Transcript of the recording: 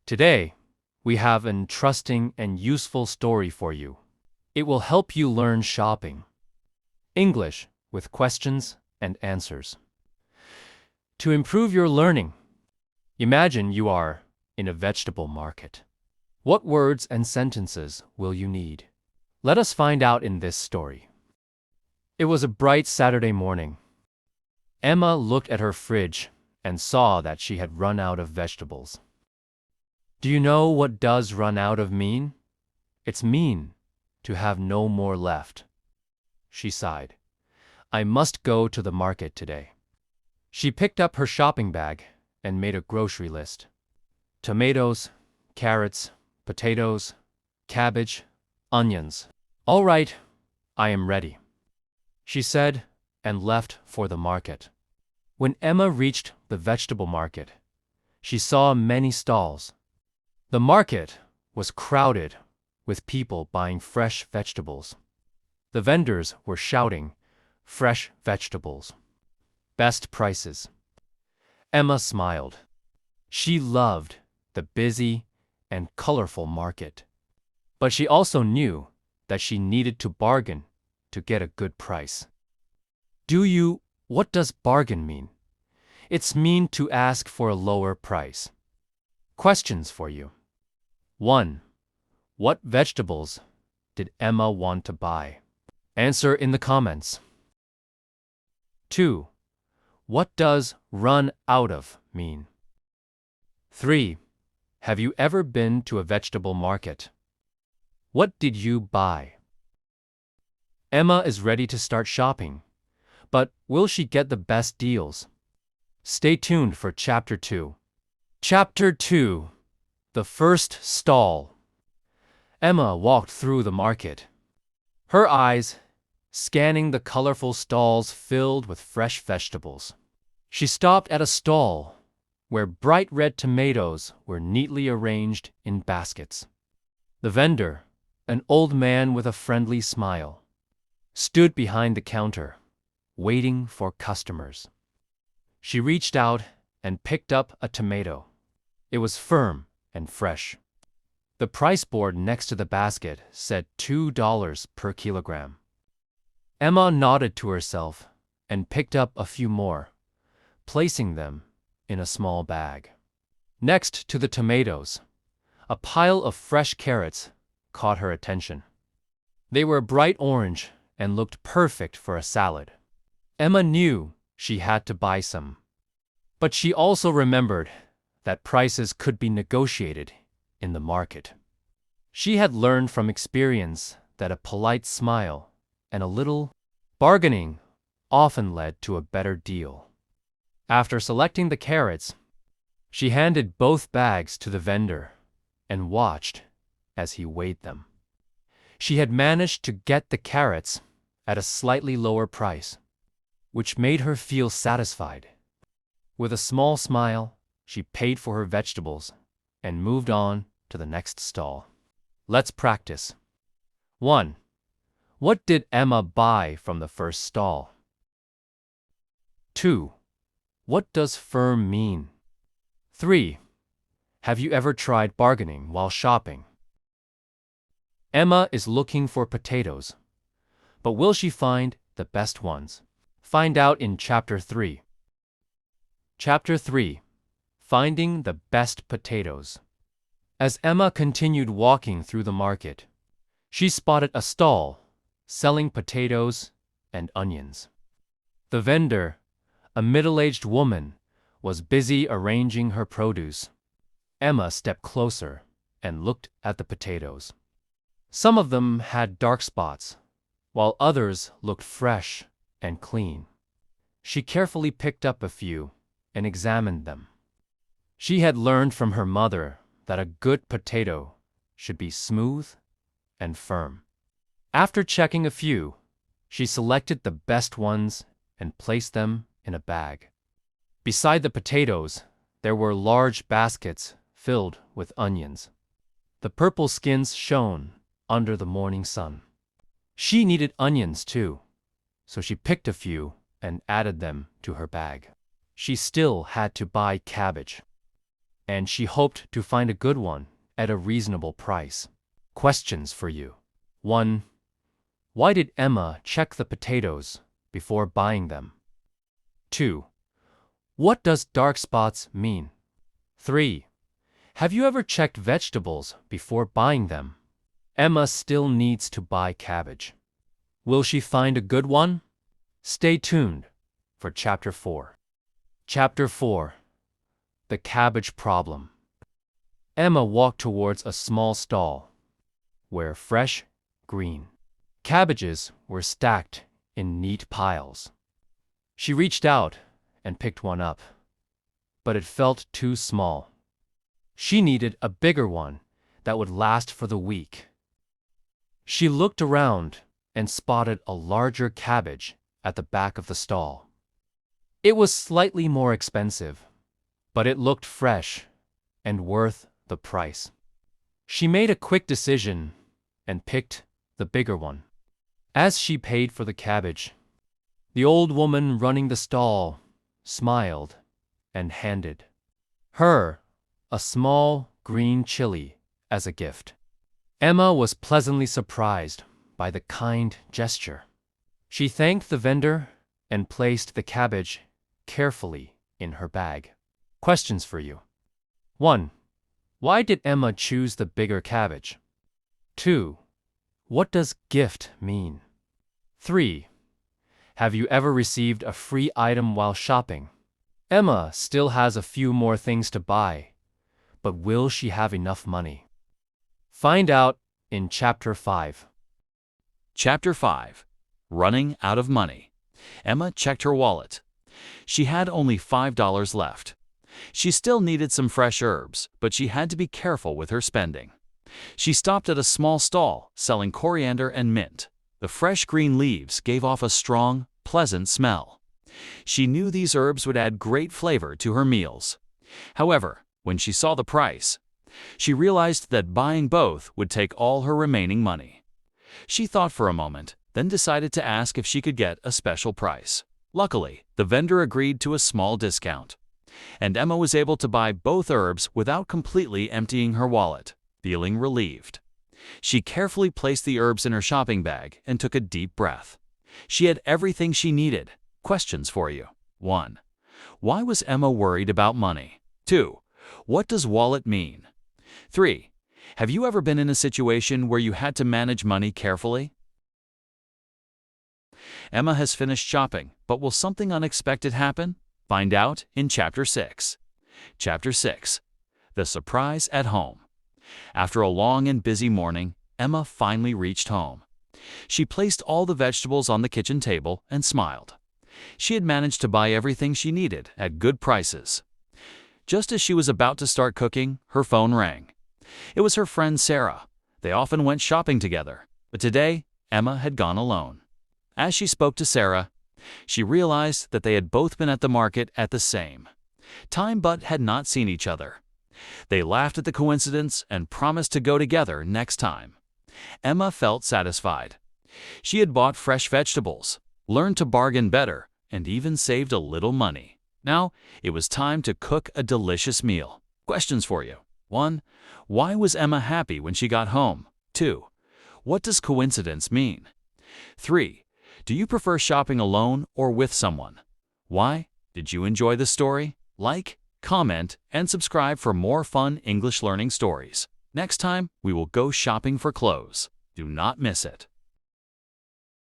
Today, we have an interesting and useful story for you. It will help you learn shopping English with questions and answers. To improve your learning, imagine you are in a vegetable market. What words and sentences will you need? Let us find out in this story. It was a bright Saturday morning. Emma looked at her fridge and saw that she had run out of vegetables. Do you know what does run out of mean? It's mean to have no more left. She sighed. I must go to the market today. She picked up her shopping bag and made a grocery list. Tomatoes, carrots, potatoes, cabbage, onions. All right, I am ready, she said, and left for the market. When Emma reached the vegetable market, she saw many stalls. The market was crowded with people buying fresh vegetables. The vendors were shouting, "Fresh vegetables. Best prices." Emma smiled. She loved the busy and colorful market. But she also knew that she needed to bargain to get a good price. What does bargain mean? It's mean to ask for a lower price. Questions for you. 1. What vegetables did Emma want to buy? Answer in the comments. 2. What does run out of mean? 3. Have you ever been to a vegetable market? What did you buy? Emma is ready to start shopping, but will she get the best deals? Stay tuned for Chapter 2. Chapter 2. The First Stall. Emma walked through the market, her eyes scanning the colorful stalls filled with fresh vegetables. She stopped at a stall where bright red tomatoes were neatly arranged in baskets. The vendor, an old man with a friendly smile, stood behind the counter, waiting for customers. She reached out and picked up a tomato. It was firm and fresh. The price board next to the basket said $2 per kilogram. Emma nodded to herself and picked up a few more, placing them in a small bag. Next to the tomatoes, a pile of fresh carrots caught her attention. They were bright orange and looked perfect for a salad. Emma knew she had to buy some, but she also remembered that prices could be negotiated in the market. She had learned from experience that a polite smile and a little bargaining often led to a better deal. After selecting the carrots, she handed both bags to the vendor and watched as he weighed them. She had managed to get the carrots at a slightly lower price, which made her feel satisfied. With a small smile, she paid for her vegetables and moved on to the next stall. Let's practice. 1. What did Emma buy from the first stall? 2. What does firm mean? 3. Have you ever tried bargaining while shopping? Emma is looking for potatoes, but will she find the best ones? Find out in Chapter 3. Chapter 3. Finding the Best Potatoes. As Emma continued walking through the market, she spotted a stall selling potatoes and onions. The vendor, a middle-aged woman, was busy arranging her produce. Emma stepped closer and looked at the potatoes. Some of them had dark spots, while others looked fresh and clean. She carefully picked up a few and examined them. She had learned from her mother that a good potato should be smooth and firm. After checking a few, she selected the best ones and placed them in a bag. Beside the potatoes, there were large baskets filled with onions. The purple skins shone under the morning sun. She needed onions too, so she picked a few and added them to her bag. She still had to buy cabbage. and she hoped to find a good one at a reasonable price. Questions for you. 1. Why did Emma check the potatoes before buying them? 2. What does dark spots mean? 3. Have you ever checked vegetables before buying them? Emma still needs to buy cabbage. Will she find a good one? Stay tuned for Chapter 4. Chapter 4. The Cabbage Problem. Emma walked towards a small stall where fresh, green cabbages were stacked in neat piles. She reached out and picked one up, but it felt too small. She needed a bigger one that would last for the week. She looked around and spotted a larger cabbage at the back of the stall. It was slightly more expensive, but it looked fresh and worth the price. She made a quick decision and picked the bigger one. As she paid for the cabbage, the old woman running the stall smiled and handed her a small green chili as a gift. Emma was pleasantly surprised by the kind gesture. She thanked the vendor and placed the cabbage carefully in her bag. Questions for you. 1. Why did Emma choose the bigger cabbage? 2. What does gift mean? 3. Have you ever received a free item while shopping? Emma still has a few more things to buy, but will she have enough money? Find out in Chapter 5. Chapter 5. Running Out of Money. Emma checked her wallet. She had only $5 left. She still needed some fresh herbs, but she had to be careful with her spending. She stopped at a small stall selling coriander and mint. The fresh green leaves gave off a strong, pleasant smell. She knew these herbs would add great flavor to her meals. However, when she saw the price, she realized that buying both would take all her remaining money. She thought for a moment, then decided to ask if she could get a special price. Luckily, the vendor agreed to a small discount, and Emma was able to buy both herbs without completely emptying her wallet, feeling relieved. She carefully placed the herbs in her shopping bag and took a deep breath. She had everything she needed. Questions for you. 1. Why was Emma worried about money? 2. What does wallet mean? 3. Have you ever been in a situation where you had to manage money carefully? Emma has finished shopping, but will something unexpected happen? Find out in Chapter 6. Chapter 6. The Surprise at Home. After a long and busy morning, Emma finally reached home. She placed all the vegetables on the kitchen table and smiled. She had managed to buy everything she needed at good prices. Just as she was about to start cooking, her phone rang. It was her friend Sarah. They often went shopping together, but today, Emma had gone alone. As she spoke to Sarah, she realized that they had both been at the market at the same time but had not seen each other. They laughed at the coincidence and promised to go together next time. Emma felt satisfied. She had bought fresh vegetables, learned to bargain better, and even saved a little money. Now, it was time to cook a delicious meal. Questions for you. 1. Why was Emma happy when she got home? 2. What does coincidence mean? 3. Do you prefer shopping alone or with someone? Why? Did you enjoy the story? Like, comment, and subscribe for more fun English learning stories. Next time, we will go shopping for clothes. Do not miss it.